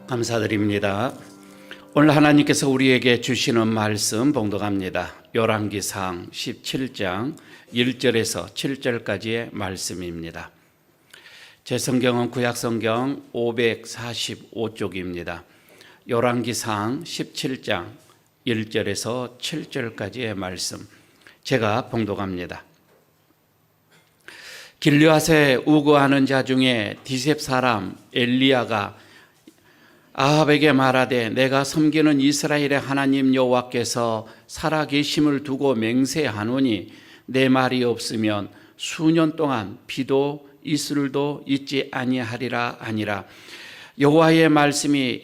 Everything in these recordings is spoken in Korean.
감사드립니다. 오늘 하나님께서 우리에게 주시는 말씀 봉독합니다. 열왕기상 17장 1절에서 7절까지의 말씀입니다. 제 성경은 구약성경 545쪽입니다. 열왕기상 17장 1절에서 7절까지의 말씀 제가 봉독합니다. 길르앗에 우거하는 자 중에 디셉 사람 엘리야가 아합에게 말하되 내가 섬기는 이스라엘의 하나님 여호와께서 살아계심을 두고 맹세하노니 내 말이 없으면 수년 동안 비도 이슬도 있지 아니하리라 하니라. 여호와의 말씀이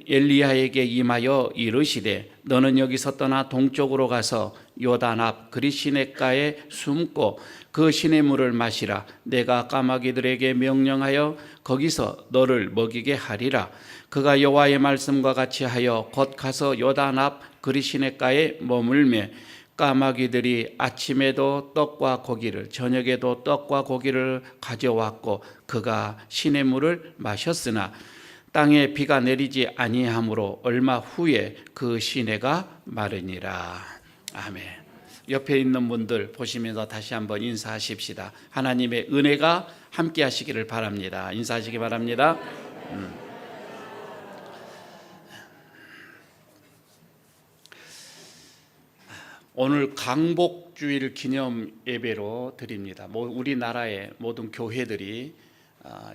엘리야에게 임하여 이르시되 너는 여기서 떠나 동쪽으로 가서 요단 앞 그리시네가에 숨고 그 시냇물을 마시라. 내가 까마귀들에게 명령하여 거기서 너를 먹이게 하리라. 그가 여호와의 말씀과 같이 하여 곧 가서 요단 앞 그리시네가에 머물매 까마귀들이 아침에도 떡과 고기를 저녁에도 떡과 고기를 가져왔고 그가 시냇물을 마셨으나 땅에 비가 내리지 아니하므로 얼마 후에 그 시내가 마르니라. 아멘. 옆에 있는 분들 보시면서 다시 한번 인사하십시다. 하나님의 은혜가 함께 하시기를 바랍니다. 인사하시기 바랍니다. 오늘 강복주일 기념 예배로 드립니다. 우리나라의 모든 교회들이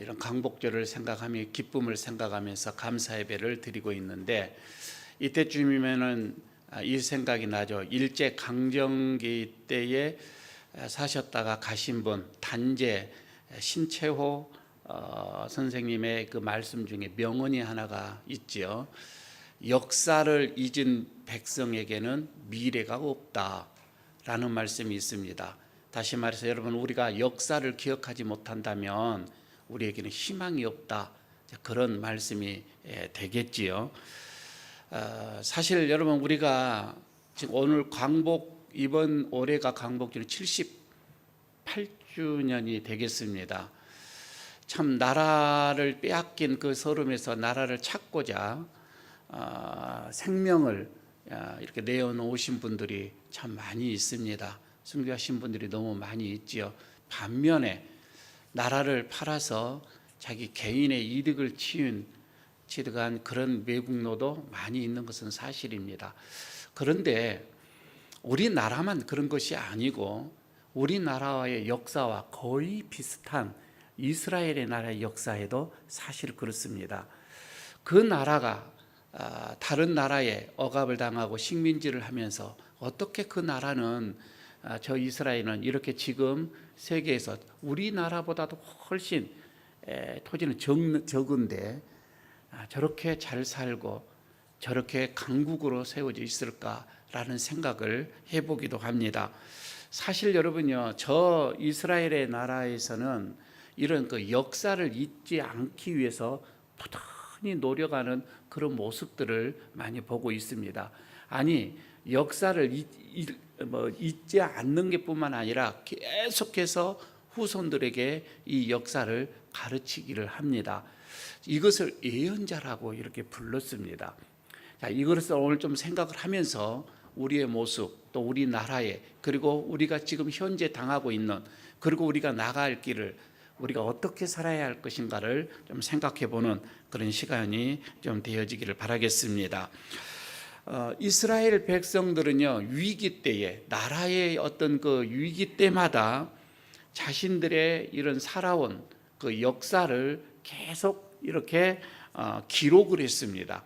이런 강복절을 생각하며 기쁨을 생각하면서 감사 예배를 드리고 있는데 이때쯤이면은 이 생각이 나죠. 일제 강점기 때에 사셨다가 가신 분 단재 신채호 선생님의 그 말씀 중에 명언이 하나가 있지요. 역사를 잊은 백성에게는 미래가 없다라는 말씀이 있습니다. 다시 말해서 여러분, 우리가 역사를 기억하지 못한다면 우리에게는 희망이 없다, 그런 말씀이 되겠지요. 사실 여러분, 우리가 지금 오늘 이번 올해가 광복절 78주년이 되겠습니다. 참 나라를 빼앗긴 그 서름에서 나라를 찾고자 생명을 이렇게 내어놓으신 분들이 참 많이 있습니다. 순교하신 분들이 너무 많이 있지요. 반면에 나라를 팔아서 자기 개인의 이득을 취득한 그런 매국노도 많이 있는 것은 사실입니다. 그런데 우리나라만 그런 것이 아니고 우리나라의 역사와 거의 비슷한 이스라엘의 나라의 역사에도 사실 그렇습니다. 그 나라가 다른 나라에 억압을 당하고 식민지를 하면서 어떻게 그 나라는 저 이스라엘은 이렇게 지금 세계에서 우리나라보다도 훨씬 토지는 적은데 저렇게 잘 살고 저렇게 강국으로 세워져 있을까라는 생각을 해보기도 합니다. 사실 여러분요, 저 이스라엘의 나라에서는 이런 그 역사를 잊지 않기 위해서 부단히 노력하는 그런 모습들을 많이 보고 있습니다. 아니, 역사를 잊지 않는 게 뿐만 아니라 계속해서 후손들에게 이 역사를 가르치기를 합니다. 이것을 예언자라고 이렇게 불렀습니다. 자, 이것을 오늘 좀 생각을 하면서 우리의 모습, 또 우리나라의, 그리고 우리가 지금 현재 당하고 있는, 그리고 우리가 나갈 길을 우리가 어떻게 살아야 할 것인가를 좀 생각해 보는 그런 시간이 좀 되어지기를 바라겠습니다. 이스라엘 백성들은요, 위기 때에, 나라의 어떤 그 위기 때마다 자신들의 이런 살아온 그 역사를 계속 이렇게 기록을 했습니다.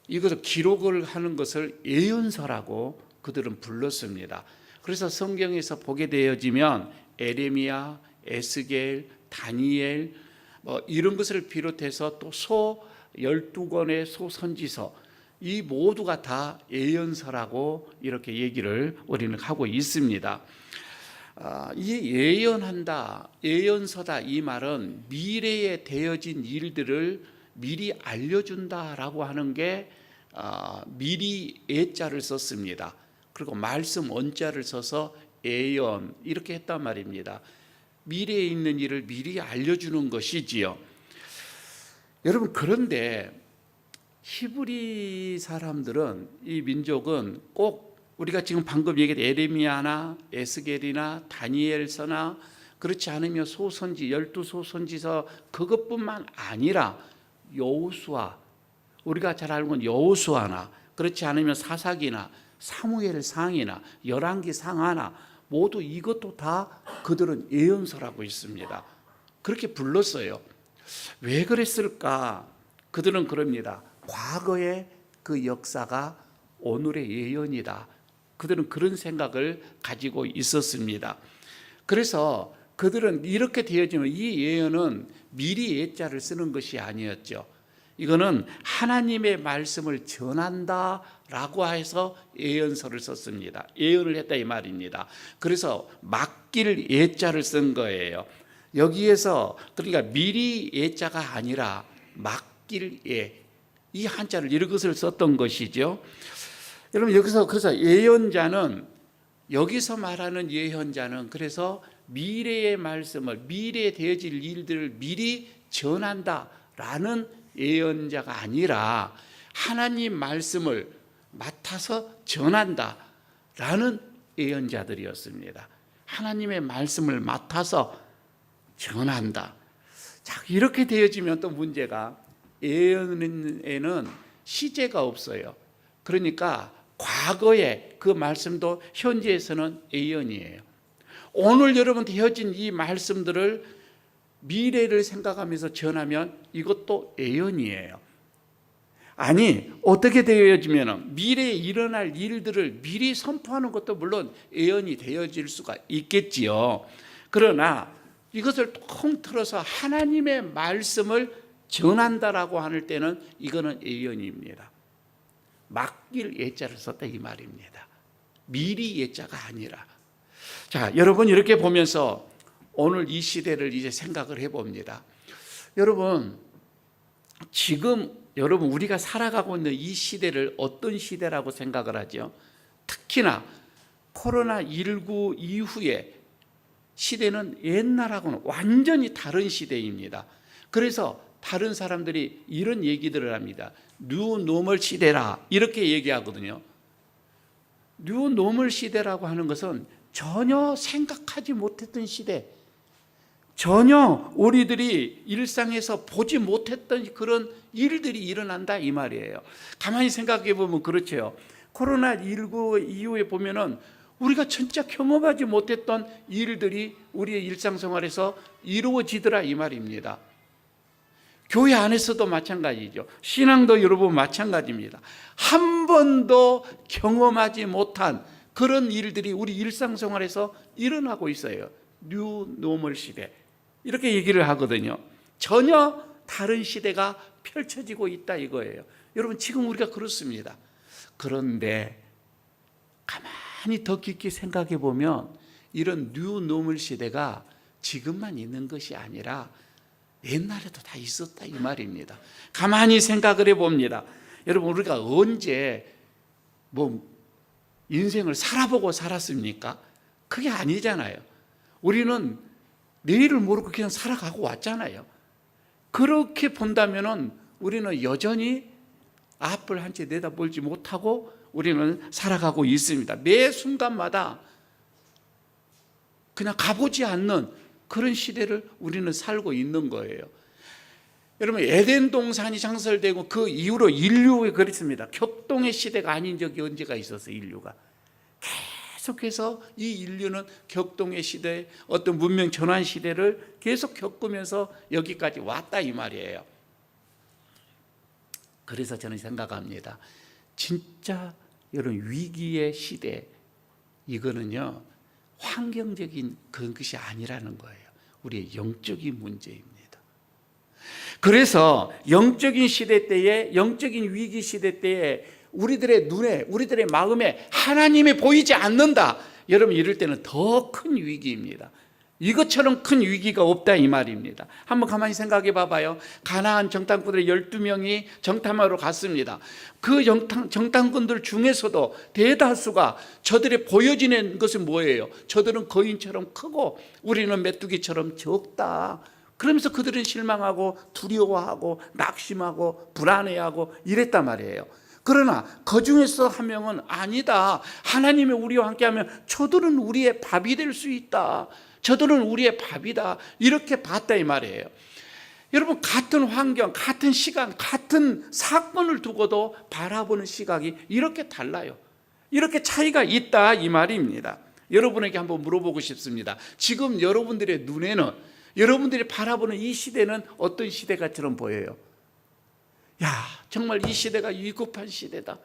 이것을 기록을 하는 것을 예언서라고 그들은 불렀습니다. 그래서 성경에서 보게 되어지면 에레미야, 에스겔, 다니엘 이런 것을 비롯해서 또 12권의 소선지서, 이 모두가 다 예언서라고 이렇게 얘기를 우리는 하고 있습니다. 이 예언한다, 예언서다, 이 말은 미래에 되어진 일들을 미리 알려준다라고 하는 게 미리 예자를 썼습니다. 그리고 말씀 원자를 써서 예언 이렇게 했단 말입니다. 미래에 있는 일을 미리 알려주는 것이지요. 여러분, 그런데 히브리 사람들은, 이 민족은 꼭 우리가 지금 방금 얘기한 에레미야나 에스겔이나 다니엘서나 그렇지 않으면 소선지, 12소선지서 그것뿐만 아니라 여호수아, 우리가 잘 알고 있는 여호수아나 그렇지 않으면 사사기나 사무엘상이나 열왕기상하나 모두 이것도 다 그들은 예언서라고 있습니다. 그렇게 불렀어요. 왜 그랬을까? 그들은 그럽니다. 과거의 그 역사가 오늘의 예언이다. 그들은 그런 생각을 가지고 있었습니다. 그래서 그들은 이렇게 되어지면 이 예언은 미리 예자를 쓰는 것이 아니었죠. 이거는 하나님의 말씀을 전한다라고 해서 예언서를 썼습니다. 예언을 했다 이 말입니다. 그래서 맡길 예자를 쓴 거예요. 여기에서 그러니까 미리 예자가 아니라 맡길 예, 이 한자를 이것을 썼던 것이죠. 여러분, 여기서 그래서 예언자는, 여기서 말하는 예언자는 그래서 미래의 말씀을, 미래에 되어질 일들을 미리 전한다라는 예언자가 아니라 하나님 말씀을 맡아서 전한다라는 예언자들이었습니다. 하나님의 말씀을 맡아서 전한다. 자, 이렇게 되어지면 또 문제가, 예언에는 시제가 없어요. 그러니까 과거의 그 말씀도 현재에서는 예언이에요. 오늘 여러분 되어진 이 말씀들을 미래를 생각하면서 전하면 이것도 예언이에요. 아니, 어떻게 되어지면 미래에 일어날 일들을 미리 선포하는 것도 물론 예언이 되어질 수가 있겠지요. 그러나 이것을 통틀어서 하나님의 말씀을 전한다라고 할 때는 이거는 예언입니다. 맡길 예자를 썼다 이 말입니다. 미리 예자가 아니라. 자, 여러분, 이렇게 보면서 오늘 이 시대를 이제 생각을 해봅니다. 여러분, 지금 여러분 우리가 살아가고 있는 이 시대를 어떤 시대라고 생각을 하죠? 특히나 코로나19 이후에 시대는 옛날하고는 완전히 다른 시대입니다. 그래서 다른 사람들이 이런 얘기들을 합니다. 뉴노멀 시대라 이렇게 얘기하거든요. 뉴노멀 시대라고 하는 것은 전혀 생각하지 못했던 시대, 전혀 우리들이 일상에서 보지 못했던 그런 일들이 일어난다 이 말이에요. 가만히 생각해 보면 그렇죠. 코로나19 이후에 보면은 우리가 진짜 경험하지 못했던 일들이 우리의 일상생활에서 이루어지더라 이 말입니다. 교회 안에서도 마찬가지죠. 신앙도 여러분 마찬가지입니다. 한 번도 경험하지 못한 그런 일들이 우리 일상생활에서 일어나고 있어요. 뉴노멀 시대 이렇게 얘기를 하거든요. 전혀 다른 시대가 펼쳐지고 있다 이거예요. 여러분, 지금 우리가 그렇습니다. 그런데 가만히 더 깊게 생각해 보면 이런 뉴노멀 시대가 지금만 있는 것이 아니라 옛날에도 다 있었다 이 말입니다. 가만히 생각을 해봅니다. 여러분, 우리가 언제 인생을 살아보고 살았습니까? 그게 아니잖아요. 우리는 내일을 모르고 그냥 살아가고 왔잖아요. 그렇게 본다면은 우리는 여전히 앞을 한 채 내다보지 못하고 우리는 살아가고 있습니다. 매 순간마다 그냥 가보지 않는 그런 시대를 우리는 살고 있는 거예요. 여러분, 에덴 동산이 창설되고 그 이후로 인류에 그랬습니다. 격동의 시대가 아닌 적이 언제가 있었어요. 인류가 계속해서 이 인류는 격동의 시대, 어떤 문명 전환 시대를 계속 겪으면서 여기까지 왔다 이 말이에요. 그래서 저는 생각합니다. 진짜 이런 위기의 시대, 이거는요 환경적인 그런 것이 아니라는 거예요. 우리의 영적인 문제입니다. 그래서 영적인 시대 때에, 영적인 위기 시대 때에 우리들의 눈에, 우리들의 마음에 하나님이 보이지 않는다. 여러분, 이럴 때는 더 큰 위기입니다. 이것처럼 큰 위기가 없다 이 말입니다. 한번 가만히 생각해 봐봐요. 가나안 정탐꾼들의 12명이 정탐하러 갔습니다. 그 정탐꾼들 중에서도 대다수가 저들의 보여지는 것은 뭐예요? 저들은 거인처럼 크고 우리는 메뚜기처럼 적다. 그러면서 그들은 실망하고 두려워하고 낙심하고 불안해하고 이랬단 말이에요. 그러나 그 중에서 한 명은 아니다, 하나님이 우리와 함께하면 저들은 우리의 밥이 될 수 있다, 저들은 우리의 밥이다, 이렇게 봤다 이 말이에요. 여러분, 같은 환경, 같은 시간, 같은 사건을 두고도 바라보는 시각이 이렇게 달라요. 이렇게 차이가 있다 이 말입니다. 여러분에게 한번 물어보고 싶습니다. 지금 여러분들의 눈에는, 여러분들이 바라보는 이 시대는 어떤 시대가처럼 보여요? 야, 정말 이 시대가 위급한 시대다.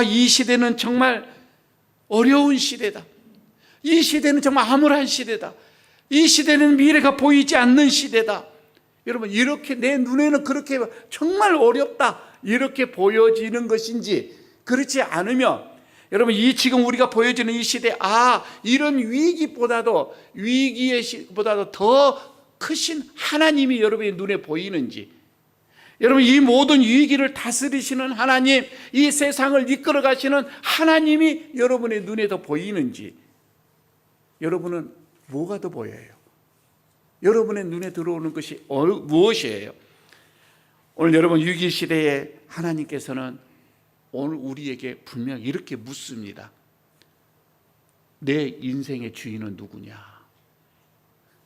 이 시대는 정말 어려운 시대다. 이 시대는 정말 암울한 시대다. 이 시대는 미래가 보이지 않는 시대다. 여러분, 이렇게 내 눈에는 그렇게 정말 어렵다, 이렇게 보여지는 것인지, 그렇지 않으면 여러분, 이 지금 우리가 보여지는 이 시대, 이런 위기보다도 더 크신 하나님이 여러분의 눈에 보이는지, 여러분, 이 모든 위기를 다스리시는 하나님, 이 세상을 이끌어 가시는 하나님이 여러분의 눈에 더 보이는지, 여러분은 뭐가 더 보여요? 여러분의 눈에 들어오는 것이 무엇이에요? 오늘 여러분, 위기 시대에 하나님께서는 오늘 우리에게 분명히 이렇게 묻습니다. 내 인생의 주인은 누구냐?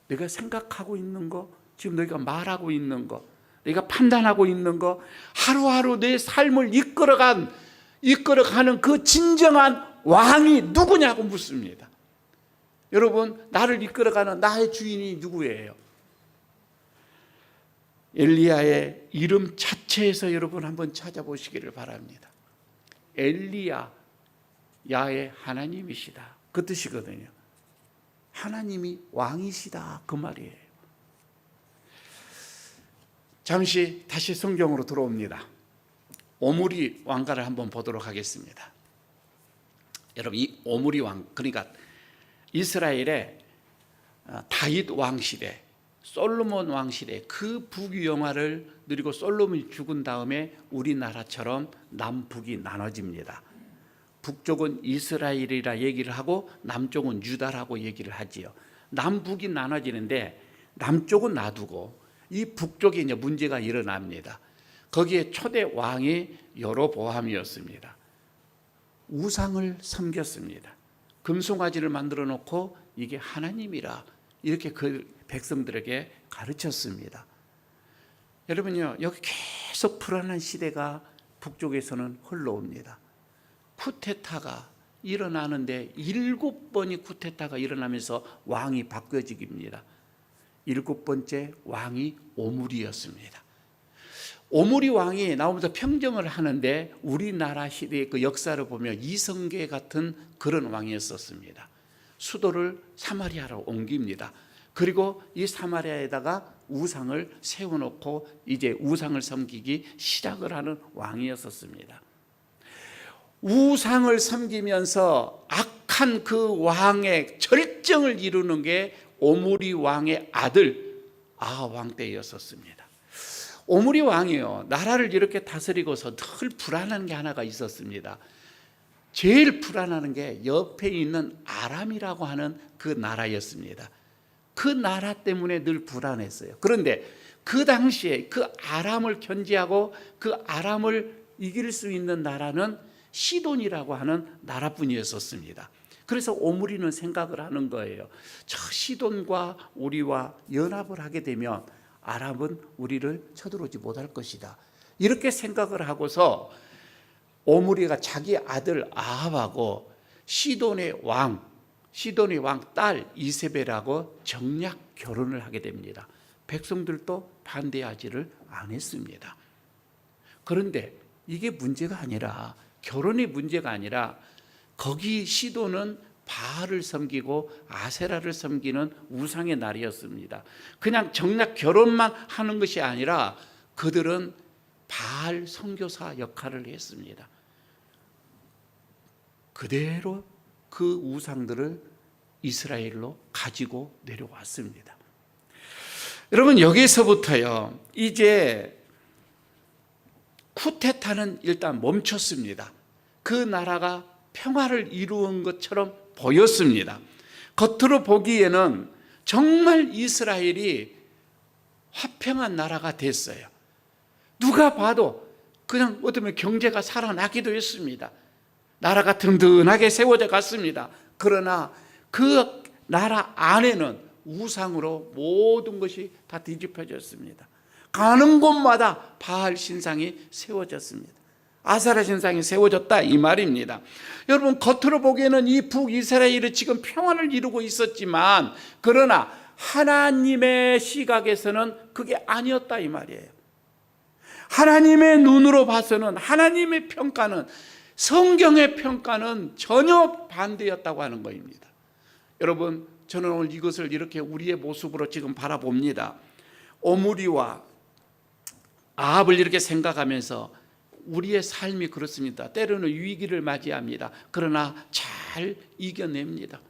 내가 생각하고 있는 거, 지금 너희가 말하고 있는 거, 내가 판단하고 있는 거, 하루하루 내 삶을 이끌어가는 그 진정한 왕이 누구냐고 묻습니다. 여러분, 나를 이끌어가는 나의 주인이 누구예요? 엘리야의 이름 자체에서 여러분 한번 찾아보시기를 바랍니다. 엘리야, 야의 하나님이시다, 그 뜻이거든요. 하나님이 왕이시다, 그 말이에요. 잠시 다시 성경으로 들어옵니다. 오므리 왕가를 한번 보도록 하겠습니다. 여러분, 이 오므리 왕, 그러니까 이스라엘의 다윗 왕 시대, 솔로몬 왕 시대, 그 부귀영화를 누리고 솔로몬이 죽은 다음에 우리나라처럼 남북이 나눠집니다. 북쪽은 이스라엘이라 얘기를 하고 남쪽은 유다라고 얘기를 하지요. 남북이 나눠지는데 남쪽은 놔두고 이 북쪽에 이제 문제가 일어납니다. 거기에 초대 왕이 여로보암이었습니다. 우상을 섬겼습니다. 금송아지를 만들어 놓고 이게 하나님이라 이렇게 그 백성들에게 가르쳤습니다. 여러분요, 여기 계속 불안한 시대가 북쪽에서는 흘러옵니다. 쿠데타가 일어나는데 7번이 쿠데타가 일어나면서 왕이 바뀌어지기입니다. 7번째 왕이 오므리였습니다. 오므리 왕이 나오면서 평정을 하는데 우리나라 시대의 그 역사를 보면 이성계 같은 그런 왕이었었습니다. 수도를 사마리아로 옮깁니다. 그리고 이 사마리아에다가 우상을 세워놓고 이제 우상을 섬기기 시작을 하는 왕이었었습니다. 우상을 섬기면서 악한 그 왕의 절정을 이루는 게 오므리 왕의 아들 아하 때였었습니다. 오므리 왕이요, 나라를 이렇게 다스리고서 늘 불안한 게 하나가 있었습니다. 제일 불안한 게 옆에 있는 아람이라고 하는 그 나라였습니다. 그 나라 때문에 늘 불안했어요. 그런데 그 당시에 그 아람을 견제하고 그 아람을 이길 수 있는 나라는 시돈이라고 하는 나라뿐이었었습니다. 그래서 오므리는 생각을 하는 거예요. 저 시돈과 우리와 연합을 하게 되면 아람은 우리를 쳐들어오지 못할 것이다, 이렇게 생각을 하고서 오므리가 자기 아들 아합하고 시돈의 왕 딸 이세벨하고 정략 결혼을 하게 됩니다. 백성들도 반대하지를 않았습니다. 그런데 이게 문제가 아니라, 결혼이 문제가 아니라, 거기 시돈은 바알을 섬기고 아세라를 섬기는 우상의 날이었습니다. 그냥 정략 결혼만 하는 것이 아니라 그들은 바알 선교사 역할을 했습니다. 그대로 그 우상들을 이스라엘로 가지고 내려왔습니다. 여러분, 여기서부터요, 이제 쿠데타는 일단 멈췄습니다. 그 나라가 평화를 이루은 것처럼 보였습니다. 겉으로 보기에는 정말 이스라엘이 화평한 나라가 됐어요. 누가 봐도 그냥 어쩌면 경제가 살아나기도 했습니다. 나라가 든든하게 세워져 갔습니다. 그러나 그 나라 안에는 우상으로 모든 것이 다 뒤집혀졌습니다. 가는 곳마다 바알 신상이 세워졌습니다. 아세라 신상이 세워졌다 이 말입니다. 여러분, 겉으로 보기에는 이 북이스라엘이 지금 평안을 이루고 있었지만, 그러나 하나님의 시각에서는 그게 아니었다 이 말이에요. 하나님의 눈으로 봐서는, 하나님의 평가는, 성경의 평가는 전혀 반대였다고 하는 것입니다. 여러분, 저는 오늘 이것을 이렇게 우리의 모습으로 지금 바라봅니다. 오므리와 아합을 이렇게 생각하면서 우리의 삶이 그렇습니다. 때로는 위기를 맞이합니다. 그러나 잘 이겨냅니다.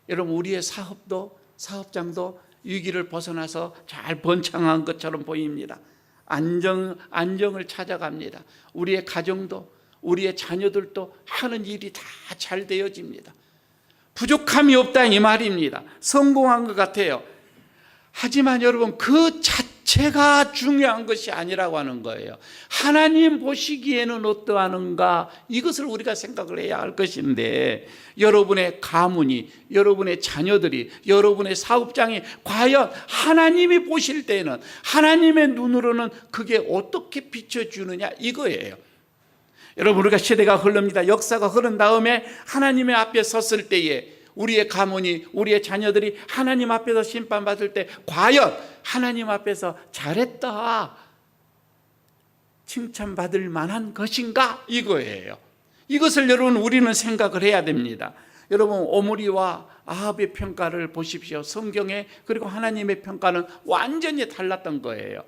여러분, 우리의 사업장도 위기를 벗어나서 잘 번창한 것처럼 보입니다. 안정을 찾아갑니다. 우리의 가정도, 우리의 자녀들도 하는 일이 다 잘 되어집니다. 부족함이 없다 이 말입니다. 성공한 것 같아요. 하지만 여러분, 그 자체가 중요한 것이 아니라고 하는 거예요. 하나님 보시기에는 어떠하는가, 이것을 우리가 생각을 해야 할 것인데, 여러분의 가문이, 여러분의 자녀들이, 여러분의 사업장이 과연 하나님이 보실 때는, 하나님의 눈으로는 그게 어떻게 비춰주느냐 이거예요. 여러분, 우리가 시대가 흐릅니다. 역사가 흐른 다음에 하나님의 앞에 섰을 때에 우리의 가문이, 우리의 자녀들이 하나님 앞에서 심판받을 때 과연 하나님 앞에서 잘했다, 칭찬받을 만한 것인가 이거예요. 이것을 여러분 우리는 생각을 해야 됩니다. 여러분, 오므리와 아합의 평가를 보십시오. 성경에, 그리고 하나님의 평가는 완전히 달랐던 거예요.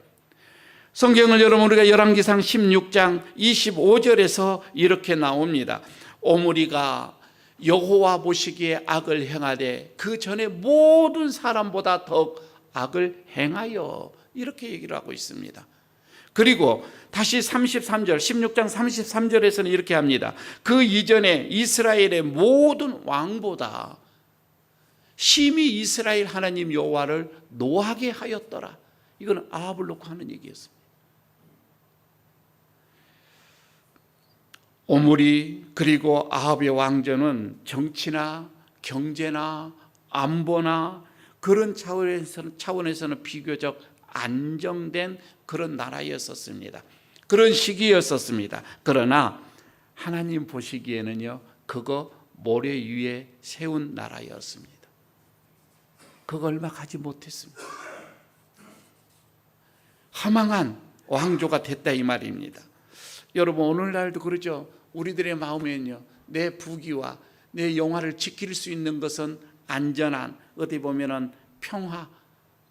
성경을 여러분 우리가 열왕기상 16장 25절에서 이렇게 나옵니다. 오므리가 여호와 보시기에 악을 행하되 그 전에 모든 사람보다 더 악을 행하여, 이렇게 얘기를 하고 있습니다. 그리고 다시 33절, 16장 33절에서는 이렇게 합니다. 그 이전에 이스라엘의 모든 왕보다 심히 이스라엘 하나님 여호와를 노하게 하였더라. 이거는 아합을 놓고 하는 얘기였습니다. 오므리 그리고 아합의 왕조는 정치나 경제나 안보나 그런 차원에서는 비교적 안정된 그런 나라였었습니다. 그런 시기였었습니다. 그러나 하나님 보시기에는요, 그거 모래 위에 세운 나라였습니다. 그거 얼마 가지 못했습니다. 허망한 왕조가 됐다 이 말입니다. 여러분, 오늘날도 그러죠. 우리들의 마음에는요, 내 부귀와 내 영화를 지킬 수 있는 것은 안전한, 어디 보면은 평화,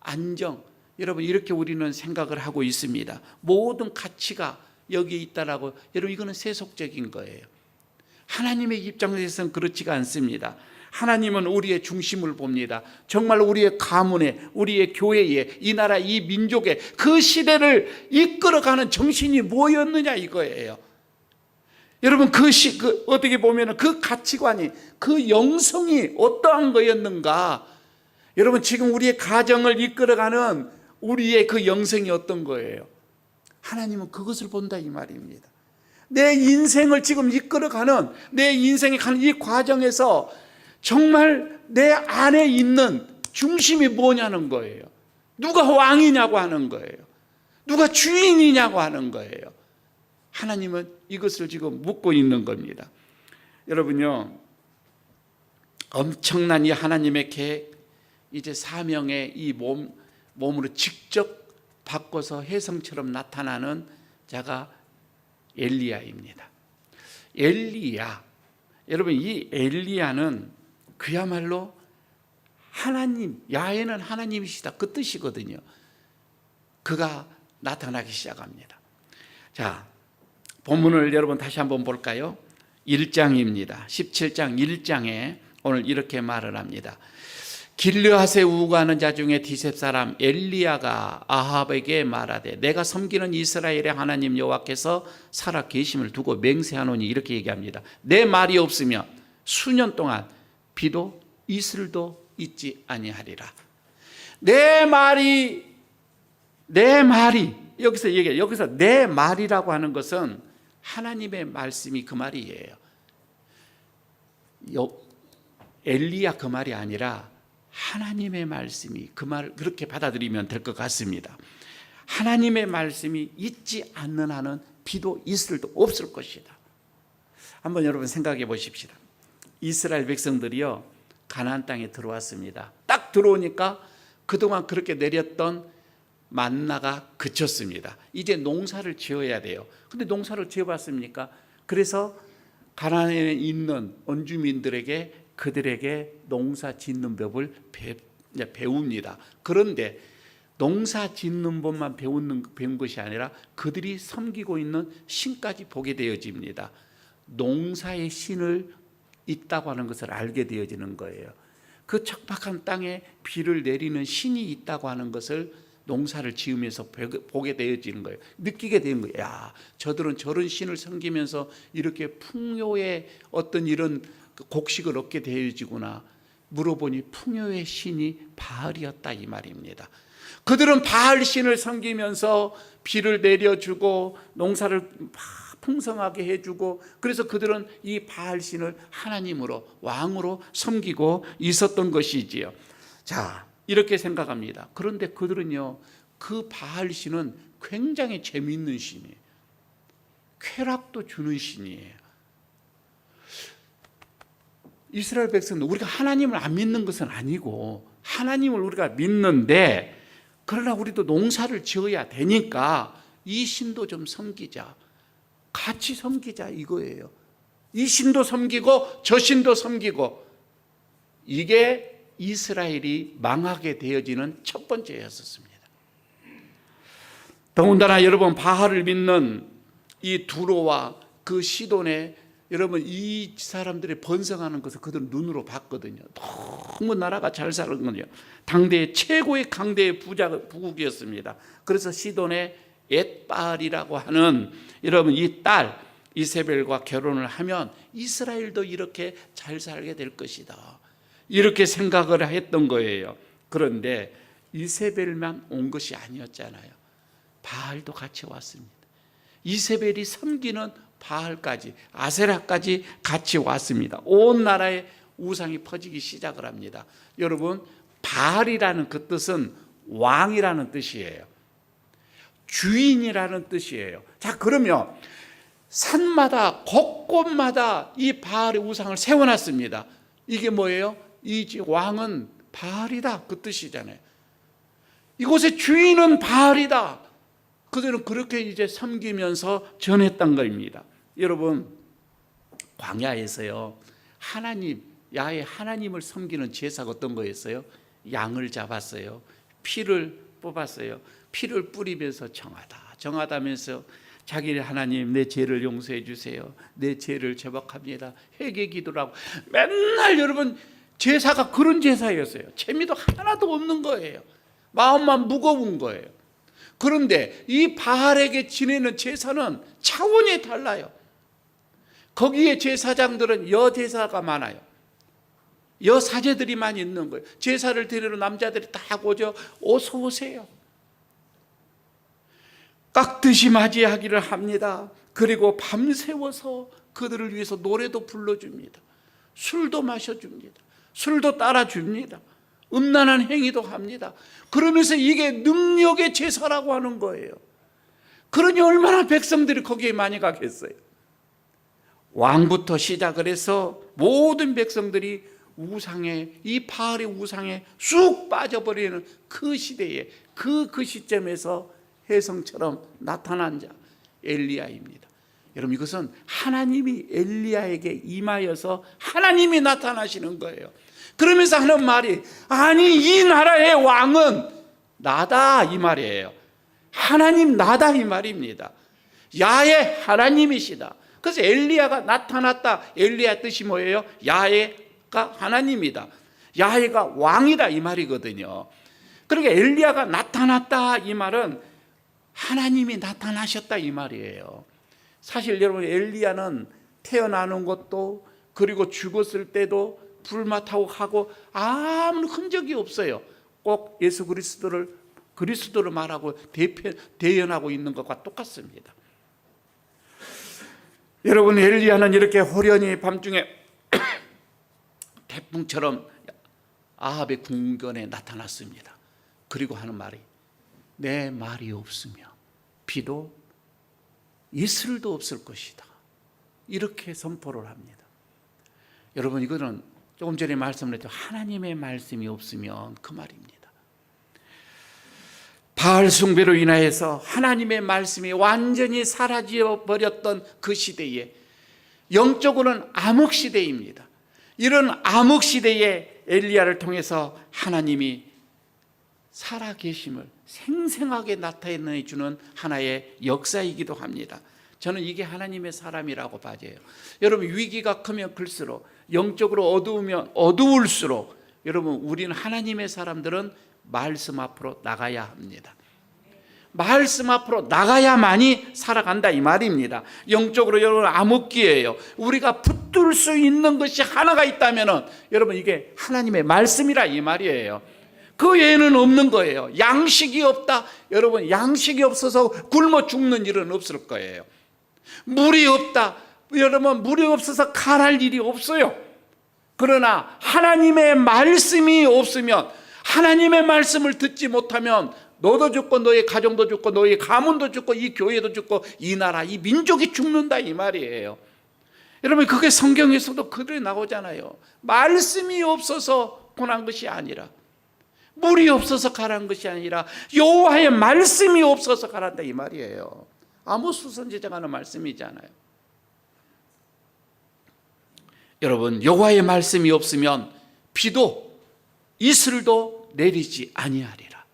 안정, 여러분 이렇게 우리는 생각을 하고 있습니다. 모든 가치가 여기에 있다라고. 여러분, 이거는 세속적인 거예요. 하나님의 입장에서는 그렇지가 않습니다. 하나님은 우리의 중심을 봅니다. 정말 우리의 가문에, 우리의 교회에, 이 나라, 이 민족에 그 시대를 이끌어가는 정신이 뭐였느냐 이거예요. 여러분, 어떻게 보면 그 가치관이, 그 영성이 어떠한 거였는가. 여러분, 지금 우리의 가정을 이끌어가는 우리의 그 영성이 어떤 거예요? 하나님은 그것을 본다 이 말입니다. 내 인생을 지금 이끌어가는, 내 인생에 가는 이 과정에서 정말 내 안에 있는 중심이 뭐냐는 거예요. 누가 왕이냐고 하는 거예요. 누가 주인이냐고 하는 거예요. 하나님은 이것을 지금 묻고 있는 겁니다. 여러분요, 엄청난 이 하나님의 계획, 이제 사명의 이 몸으로 직접 바꿔서 혜성처럼 나타나는 자가 엘리야입니다. 엘리야, 여러분, 이 엘리야는 그야말로 하나님, 야훼는 하나님이시다 그 뜻이거든요. 그가 나타나기 시작합니다. 자, 본문을 여러분 다시 한번 볼까요? 1장입니다. 17장 1장에 오늘 이렇게 말을 합니다. 길르앗에 우거하는 자 중에 디셉 사람 엘리야가 아합에게 말하되 내가 섬기는 이스라엘의 하나님 여호와께서 살아 계심을 두고 맹세하노니, 이렇게 얘기합니다. 내 말이 없으면 수년 동안 비도 이슬도 있지 아니하리라. 내 말이 내 말이, 여기서 내 말이라고 하는 것은 하나님의 말씀이 그 말이에요. 엘리야 그 말이 아니라 하나님의 말씀이 그 말을 그렇게 받아들이면 될 것 같습니다. 하나님의 말씀이 있지 않는 한은 비도 있을 도 없을 것이다. 한번 여러분 생각해 보십시다. 이스라엘 백성들이요, 가나안 땅에 들어왔습니다. 딱 들어오니까 그동안 그렇게 내렸던 만나가 그쳤습니다. 이제 농사를 지어야 돼요. 근데 농사를 지어봤습니까? 그래서 가나안에 있는 원주민들에게 그들에게 농사 짓는 법을 배웁니다. 그런데 농사 짓는 법만 배운 것이 아니라 그들이 섬기고 있는 신까지 보게 되어집니다. 농사의 신을 있다고 하는 것을 알게 되어지는 거예요. 그 척박한 땅에 비를 내리는 신이 있다고 하는 것을 농사를 지으면서 보게 되어지는 거예요. 느끼게 되는 거예요. 야, 저들은 저런 신을 섬기면서 이렇게 풍요의 어떤 이런 곡식을 얻게 되어지구나. 물어보니 풍요의 신이 바알이었다 이 말입니다. 그들은 바알 신을 섬기면서 비를 내려주고 농사를 풍성하게 해주고, 그래서 그들은 이 바알 신을 하나님으로, 왕으로 섬기고 있었던 것이지요. 자, 이렇게 생각합니다. 그런데 그들은요, 그 바알 신은 굉장히 재미있는 신이에요. 쾌락도 주는 신이에요. 이스라엘 백성도 우리가 하나님을 안 믿는 것은 아니고 하나님을 우리가 믿는데, 그러나 우리도 농사를 지어야 되니까 이 신도 좀 섬기자, 같이 섬기자 이거예요. 이 신도 섬기고 저 신도 섬기고, 이게 이스라엘이 망하게 되어지는 첫 번째였었습니다. 더군다나 여러분, 바알을 믿는 이 두로와 그 시돈의, 여러분 이 사람들이 번성하는 것을 그들은 눈으로 봤거든요. 너무 나라가 잘 사는 거죠. 당대의 최고의 강대의 부국이었습니다. 그래서 시돈의 엣바알이라고 하는, 여러분 이 딸 이세벨과 결혼을 하면 이스라엘도 이렇게 잘 살게 될 것이다, 이렇게 생각을 했던 거예요. 그런데 이세벨만 온 것이 아니었잖아요. 바알도 같이 왔습니다. 이세벨이 섬기는 바알까지, 아세라까지 같이 왔습니다. 온 나라에 우상이 퍼지기 시작을 합니다. 여러분, 바알이라는 그 뜻은 왕이라는 뜻이에요. 주인이라는 뜻이에요. 자, 그러면 산마다 곳곳마다 이 바알의 우상을 세워놨습니다. 이게 뭐예요? 이 왕은 바알이다, 그 뜻이잖아요. 이곳의 주인은 바알이다. 그들은 그렇게 이제 섬기면서 전했던 겁니다. 여러분, 광야에서요, 하나님, 야훼 하나님을 섬기는 제사가 어떤 거였어요? 양을 잡았어요. 피를 뽑았어요. 피를 뿌리면서 정하다면서 자기를, 하나님 내 죄를 용서해 주세요, 내 죄를 제복합니다, 회개 기도를 하고, 맨날 여러분 제사가 그런 제사였어요. 재미도 하나도 없는 거예요. 마음만 무거운 거예요. 그런데 이 바알에게 지내는 제사는 차원이 달라요. 거기에 제사장들은 여제사가 많아요. 여사제들이 많이 있는 거예요. 제사를 드리러 남자들이 다 오죠. 어서 오세요. 깍듯이 맞이하기를 합니다. 그리고 밤새워서 그들을 위해서 노래도 불러줍니다. 술도 마셔줍니다. 술도 따라줍니다. 음란한 행위도 합니다. 그러면서 이게 능력의 제사라고 하는 거예요. 그러니 얼마나 백성들이 거기에 많이 가겠어요. 왕부터 시작을 해서 모든 백성들이 우상에, 이 바알의 우상에 쑥 빠져버리는 그 시대에, 그 시점에서 혜성처럼 나타난 자 엘리야입니다. 여러분, 이것은 하나님이 엘리야에게 임하여서 하나님이 나타나시는 거예요. 그러면서 하는 말이, 아니 이 나라의 왕은 나다 이 말이에요. 하나님 나다 이 말입니다. 야훼 하나님이시다. 그래서 엘리야가 나타났다. 엘리야 뜻이 뭐예요? 야훼가 하나님이다, 야훼가 왕이다 이 말이거든요. 그러니까 엘리야가 나타났다 이 말은 하나님이 나타나셨다 이 말이에요. 사실 여러분, 엘리야는 태어나는 것도, 그리고 죽었을 때도 불마타고 하고 아무 흔적이 없어요. 꼭 예수 그리스도를 그리스도를 말하고 대연하고 있는 것과 똑같습니다. 여러분, 엘리야는 이렇게 호련히 밤중에 태풍처럼 아합의 궁전에 나타났습니다. 그리고 하는 말이, 내 말이 없으면 비도 이슬도 없을 것이다. 이렇게 선포를 합니다. 여러분, 이거는 조금 전에 말씀드렸죠. 하나님의 말씀이 없으면 그 말입니다. 바알 숭배로 인하여서 하나님의 말씀이 완전히 사라져 버렸던 그 시대에, 영적으로는 암흑 시대입니다. 이런 암흑 시대에 엘리야를 통해서 하나님이 살아계심을 생생하게 나타내 주는 하나의 역사이기도 합니다. 저는 이게 하나님의 사람이라고 봐져요. 여러분, 위기가 크면 클수록, 영적으로 어두우면 어두울수록, 여러분, 우리는 하나님의 사람들은 말씀 앞으로 나가야 합니다. 말씀 앞으로 나가야만이 살아간다 이 말입니다. 영적으로 여러분 암흑기예요. 우리가 붙들 수 있는 것이 하나가 있다면 여러분, 이게 하나님의 말씀이라 이 말이에요. 그 외에는 없는 거예요. 양식이 없다. 여러분, 양식이 없어서 굶어 죽는 일은 없을 거예요. 물이 없다. 여러분, 물이 없어서 칼할 일이 없어요. 그러나 하나님의 말씀이 없으면, 하나님의 말씀을 듣지 못하면 너도 죽고 너의 가정도 죽고 너의 가문도 죽고 이 교회도 죽고 이 나라 이 민족이 죽는다 이 말이에요. 여러분, 그게 성경에서도 그대로 나오잖아요. 말씀이 없어서 고난 것이 아니라, 물이 없어서 가란 것이 아니라 여호와의 말씀이 없어서 가란다 이 말이에요. 아모스 선지자가 하는 말씀이잖아요. 여러분, 여호와의 말씀이 없으면 비도 이슬도 내리지 아니하리라.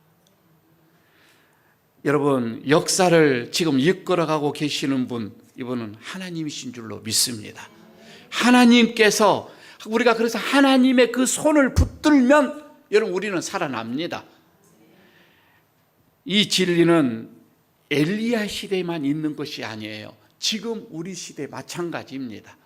여러분, 역사를 지금 이끌어가고 계시는 분, 이분은 하나님이신 줄로 믿습니다. 하나님께서, 우리가 그래서 하나님의 그 손을 붙들면 여러분, 우리는 살아납니다. 이 진리는 엘리야 시대에만 있는 것이 아니에요. 지금 우리 시대 마찬가지입니다.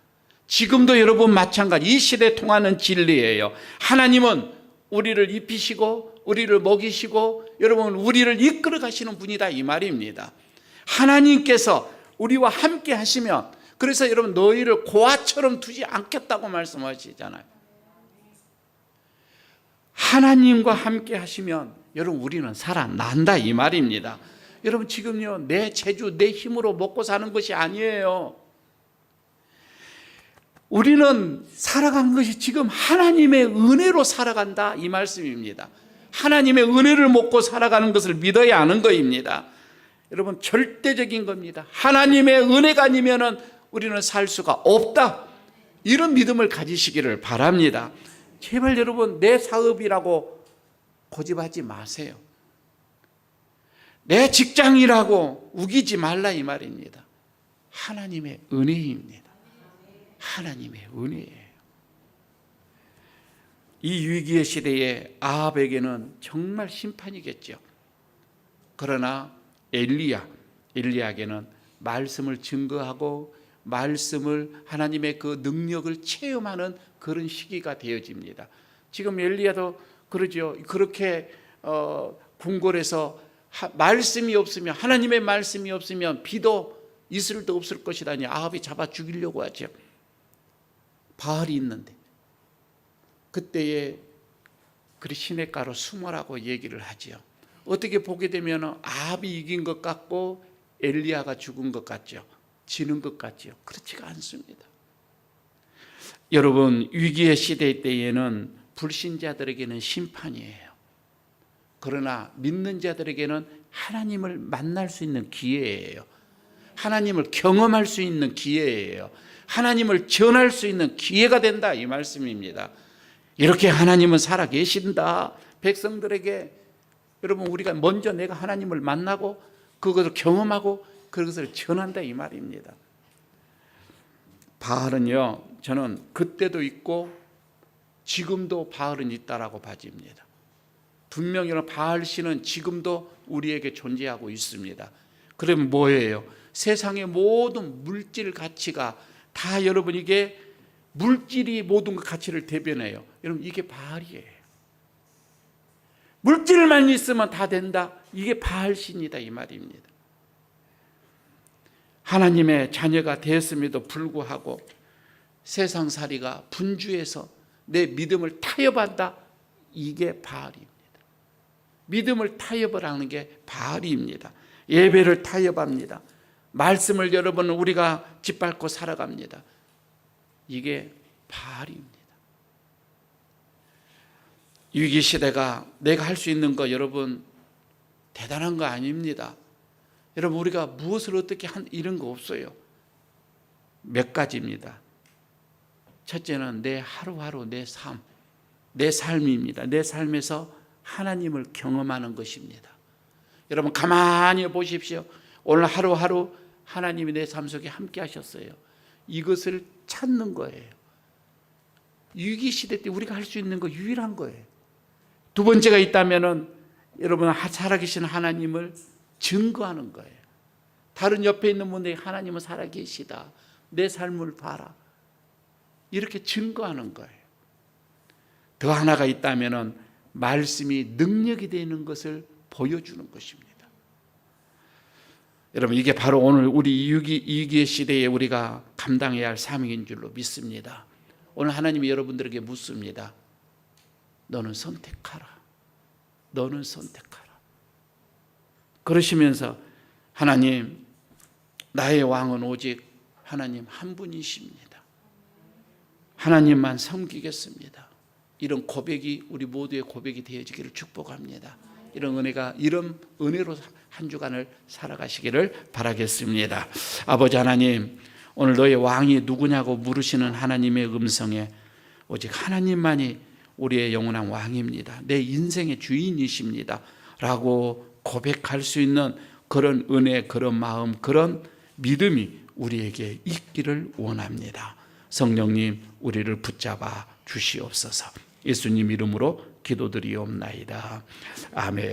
지금도 여러분 마찬가지, 이 시대에 통하는 진리예요. 하나님은 우리를 입히시고 우리를 먹이시고 여러분 우리를 이끌어 가시는 분이다 이 말입니다. 하나님께서 우리와 함께 하시면, 그래서 여러분 너희를 고아처럼 두지 않겠다고 말씀하시잖아요. 하나님과 함께 하시면 여러분 우리는 살아난다 이 말입니다. 여러분, 지금요 내 재주 내 힘으로 먹고 사는 것이 아니에요. 우리는 살아간 것이 지금 하나님의 은혜로 살아간다 이 말씀입니다. 하나님의 은혜를 먹고 살아가는 것을 믿어야 하는 것입니다. 여러분, 절대적인 겁니다. 하나님의 은혜가 아니면 우리는 살 수가 없다, 이런 믿음을 가지시기를 바랍니다. 제발 여러분, 내 사업이라고 고집하지 마세요. 내 직장이라고 우기지 말라 이 말입니다. 하나님의 은혜입니다. 하나님의 은혜예요. 이 위기의 시대에 아합에게는 정말 심판이겠죠. 그러나 엘리야에게는 말씀을 증거하고 말씀을, 하나님의 그 능력을 체험하는 그런 시기가 되어집니다. 지금 엘리야도 그러죠. 그렇게 궁궐에서 말씀이 없으면, 하나님의 말씀이 없으면 비도 이슬도 없을 것이라니 아합이 잡아 죽이려고 하죠. 바알이 있는데 그때에 그리 시냇가로 숨어라고 얘기를 하죠. 어떻게 보게 되면 아합이 이긴 것 같고 엘리야가 죽은 것 같죠. 지는 것 같죠. 그렇지가 않습니다. 여러분, 위기의 시대 때에는 불신자들에게는 심판이에요. 그러나 믿는 자들에게는 하나님을 만날 수 있는 기회예요. 하나님을 경험할 수 있는 기회예요. 하나님을 전할 수 있는 기회가 된다 이 말씀입니다. 이렇게 하나님은 살아계신다. 백성들에게, 여러분, 우리가 먼저 내가 하나님을 만나고 그것을 경험하고 그것을 전한다 이 말입니다. 바알은요, 저는 그때도 있고 지금도 바알은 있다라고 봐집니다. 분명히 바알 신은 지금도 우리에게 존재하고 있습니다. 그러면 뭐예요? 세상의 모든 물질 가치가 다, 여러분, 이게 물질이 모든 가치를 대변해요. 여러분, 이게 바알이에요. 물질만 있으면 다 된다. 이게 바알신이다 이 말입니다. 하나님의 자녀가 되었음에도 불구하고 세상살이가 분주해서 내 믿음을 타협한다. 이게 바알입니다. 믿음을 타협을 하는 게 바알입니다. 예배를 타협합니다. 말씀을 여러분 우리가 짓밟고 살아갑니다. 이게 바알입니다. 위기시대가 내가 할 수 있는 거 여러분 대단한 거 아닙니다. 여러분 우리가 무엇을 어떻게 이런 거 없어요. 몇 가지입니다. 첫째는 내 하루하루 내 삶입니다. 내 삶에서 하나님을 경험하는 것입니다. 여러분 가만히 보십시오. 오늘 하루하루 하나님이 내 삶 속에 함께 하셨어요. 이것을 찾는 거예요. 위기시대 때 우리가 할 수 있는 거 유일한 거예요. 두 번째가 있다면은 여러분 살아계신 하나님을 증거하는 거예요. 다른 옆에 있는 분들이 하나님은 살아계시다. 내 삶을 봐라. 이렇게 증거하는 거예요. 더 하나가 있다면은 말씀이 능력이 되는 것을 보여주는 것입니다. 여러분 이게 바로 오늘 우리 위기의 시대에 우리가 감당해야 할 사명인 줄로 믿습니다. 오늘 하나님이 여러분들에게 묻습니다. 너는 선택하라. 너는 선택하라. 그러시면서 하나님 나의 왕은 오직 하나님 한 분이십니다. 하나님만 섬기겠습니다. 이런 고백이 우리 모두의 고백이 되어지기를 축복합니다. 이런 은혜로 한 주간을 살아가시기를 바라겠습니다. 아버지 하나님, 오늘 너의 왕이 누구냐고 물으시는 하나님의 음성에 오직 하나님만이 우리의 영원한 왕입니다. 내 인생의 주인이십니다. 라고 고백할 수 있는 그런 은혜, 그런 마음, 그런 믿음이 우리에게 있기를 원합니다. 성령님, 우리를 붙잡아 주시옵소서. 예수님 이름으로 기도드리옵나이다. 아멘.